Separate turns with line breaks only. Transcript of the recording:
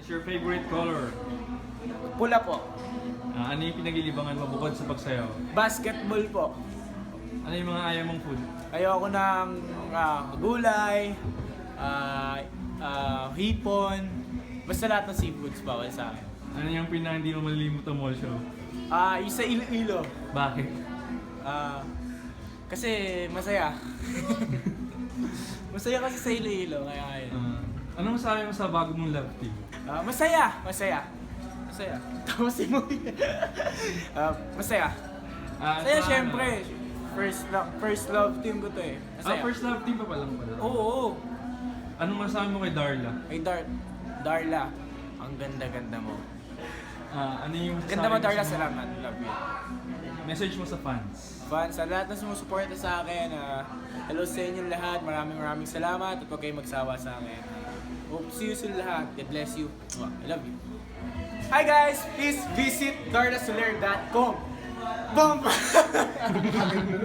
What's your favorite color?
Pula po.
Ano yung pinaglilibangan mo bukod sa pagsayaw?
Basketball po.
Ano yung mga ayaw mong food?
Ayoko ng gulay, hipon, basta lahat ng seafoods bawal sa akin.
Ano yung hindi mo malilimutan mo show?
Isa Iloilo.
Bakit?
Kasi masaya. Masaya kasi sa Iloilo, kaya ayun.
Anong masabi mo sa bago mong love team?
Masaya. Tapos si Moy. Masaya. Masaya syempre. First love team ko to eh. Masaya.
First love team pa lang pala.
Oo.
Anong masabi mo kay Darla?
Ay Darla, ang ganda-ganda mo.
Ano yung
Ganda mo
masasabi
Darla,
sa mga-
salamat. Love you.
Message mo sa fans.
Fans, sa lahat na sumusuporta sa akin, hello sa inyo lahat. Maraming salamat at huwag kayong magsawa sa akin. Hope see you sa lahat. God bless you. I love you. Hi guys! Please visit darlasoler.com. Boom!